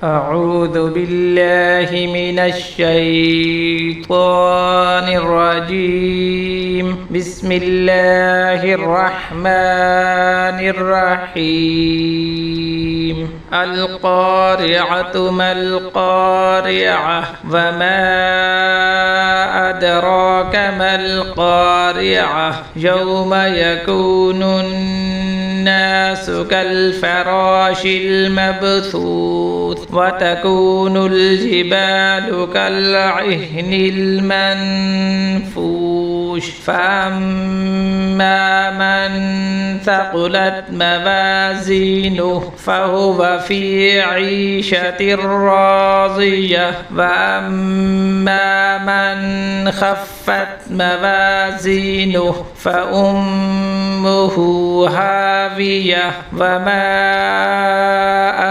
أعوذ بالله من الشيطان الرجيم. بسم الله الرحمن الرحيم. القارعة ما القارعة وما أدراك ما القارعة يوم يكون الناس كالفراش المبثوث وتكون الجبال كالعهن المنفوش فأما من ثقلت موازينه فهو في عيشة راضية وأما من خفت موازينه فأمه هاوية وما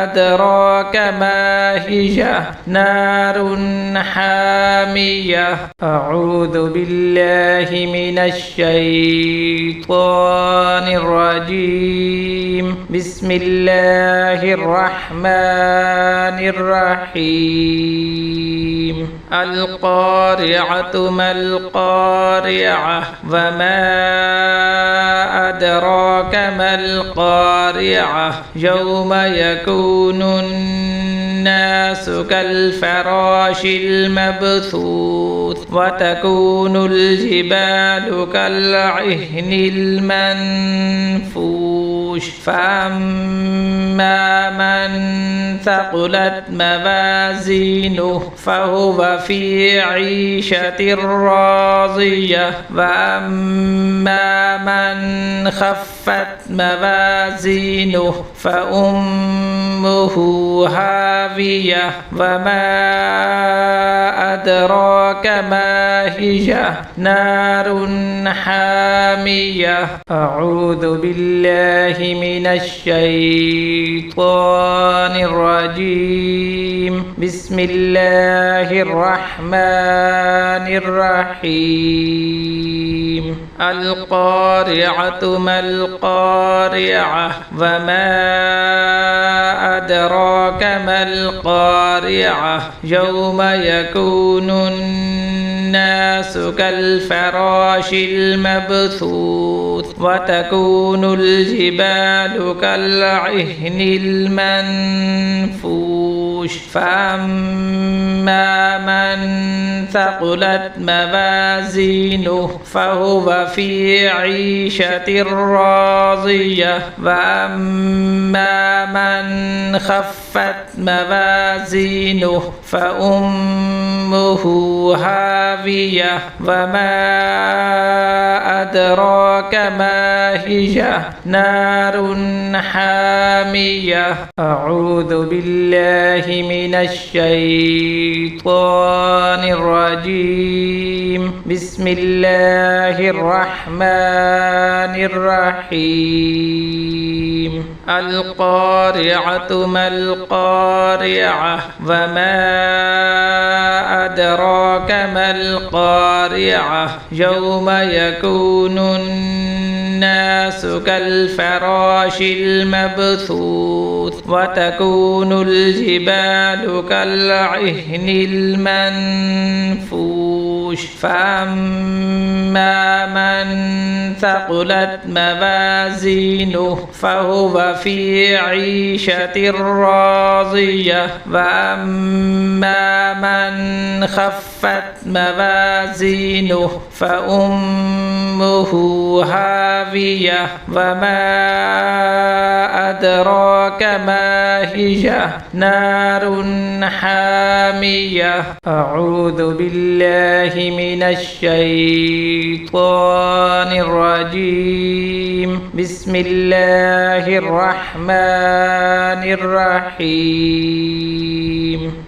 أدراك ما هي نار حامية. أعوذ بالله من الشيطان الرجيم. بسم الله الرحمن الرحيم. القارعة ما القارعة وما أدراك ما القارعة يوم يكون الناس كالفراش المبثوث وتكون الجبال كالعهن المنفوش فأما من ثقلت موازينه فهو في عيشة راضية وأما من خفت موازينه فأمه هاوية وما أدراك ما هي نار حامية. أعوذ بالله من الشيطان الرجيم. بسم الله الرحمن الرحيم. القارعة ما القارعة وما أدراك ما القارعة يوم يكون الناس كالفراش المبثوث وتكون الجبال كالعهن المنفوش فأما من ثقلت موازينه فهو في عيشة راضية وأما من خفت موازينه فأمه هاوية وما أدراك ما هي نار حامية. أعوذ بالله من الشيطان الرجيم. بسم الله الرحمن الرحيم. القارعة ما القارعة وما أدراك ما القارعة يوم يكون الناس كالفراش المبثوث وتكون الجبال كالعهن المنفوش فأما من ثقلت موازينه فهو في عيشة راضية وأما من خفت موازينه فأمه هاوية وما أدراك ما هي نار حامية. أعوذ بالله من الشيطان الرجيم. بسم الله الرحمن الرحيم.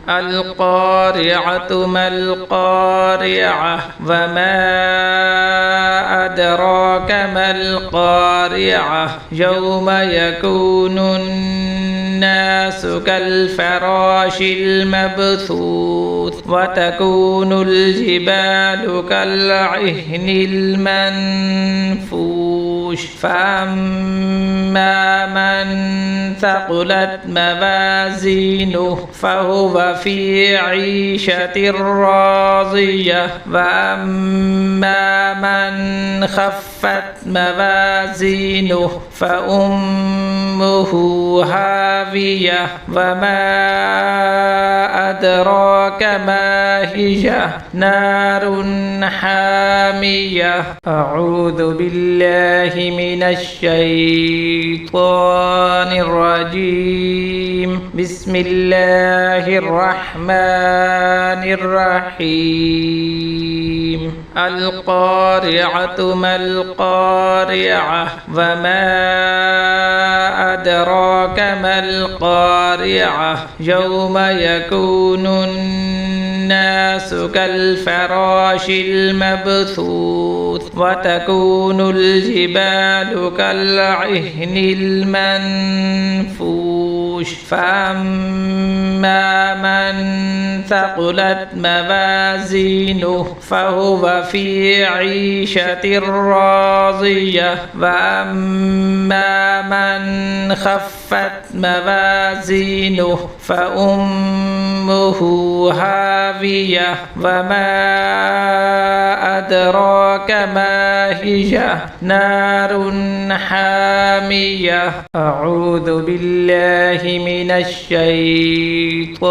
القارعة ما القارعة وما أدراك ما القارعة يوم يكون الناس كالفراش المبثوث وتكون الجبال كالعهن المنفوش فأما من ثقلت موازينه فهو في عيشة راضية وأما من خفت موازينه فأمه هاوية وما أدراك ما هي نار حامية. أعوذ بالله من الشيطان الرجيم. بسم الله الرحمن الرحيم. القارعة ما القارعة وما أدراك ما القارعة يوم يكون الناس كالفراش المبثوث وتكون الجبال كالعهن المنفوش. فأما من ثقلت موازينه فهو في عيشة راضية وأما من خفت موازينه فأمه هاوية وما أدراك ما هي نار حامية. أعوذ بالله من الشيطان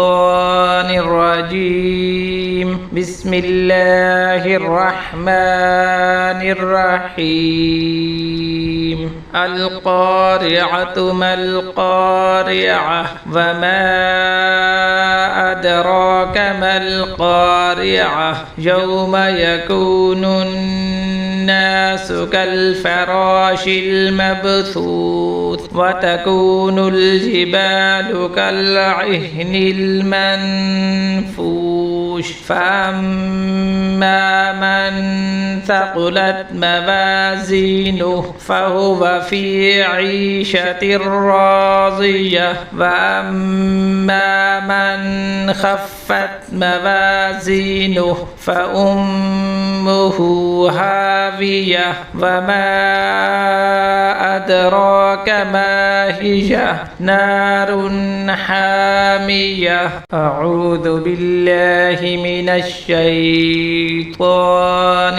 الرجيم. بسم الله الرحمن الرحيم. القارعة ما القارعة وما أدراك ما القارعة يوم يكون الناس كالفراش المبثوث وتكون الجبال كالعهن المنفوش. فأما من ثقلت موازينه فهو في عيشة راضية وأما من خفت موازينه فأمه هاوية وما أدراك ما هي نار حامية. أعوذ بالله من الشيطان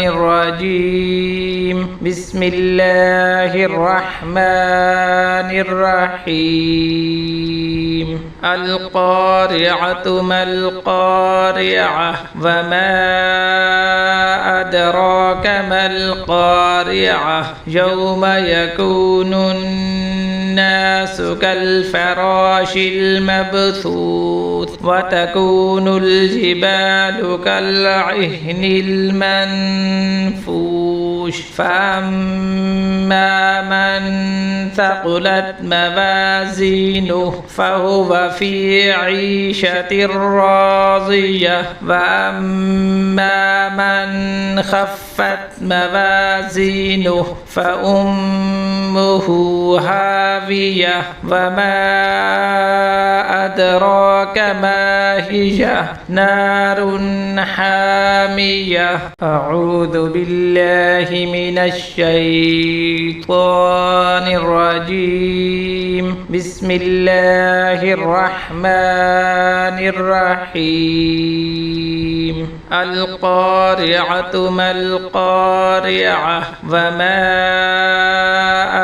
الرجيم. بسم الله الرحمن الرحيم. القارعة ما القارعة وما أدراك ما القارعة يوم يكون الناس كالفراش المبثوث وتكون الجبال كالعهن المنفوش. فأما من ثقلت موازينه فهو في عيشة راضية وأما من خفت موازينه فأمه هاوية وما أدراك ما هي نار حامية. أعوذ بالله من الشيطان الرجيم. بسم الله الرحمن الرحيم. القارعة ما القارعة وما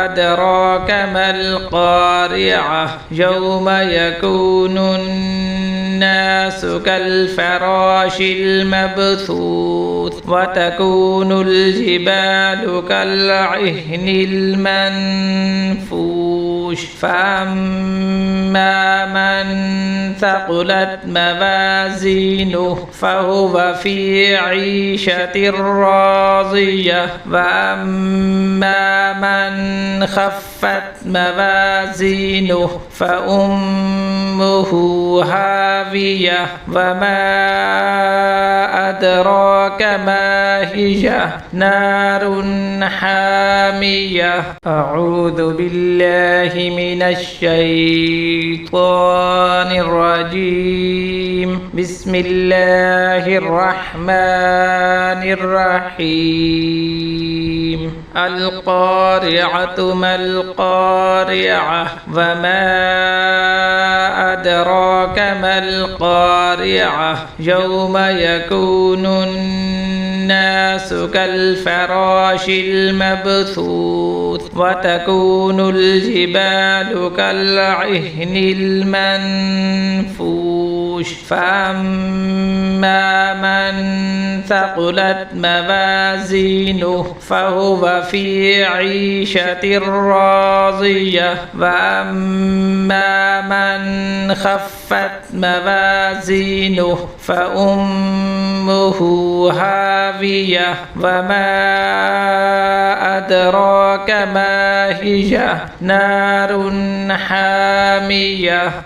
أدراك ما القارعة يوم يكون الناس كالفراش المبثوث وتكون الجبال كالعهن المنفوش. فأما من ثقلت موازينه فهو في عيشة راضية وأما من خفت موازينه فأمه هاوية وما أدراك ما هي نار حامية. أعوذ بالله من الشيطان الرجيم بسم الله الرحمن الرحيم القارعة ما القارعة وما أدراك ما القارعة يوم يكون الناس كالفراش المبثوث وتكون الجبال كالعهن المنفوش فأما من ثقلت موازينه فهو في عيشة راضية وأما من خفت موازينه فأمه هاوية وما أدراك ما هي نار حامية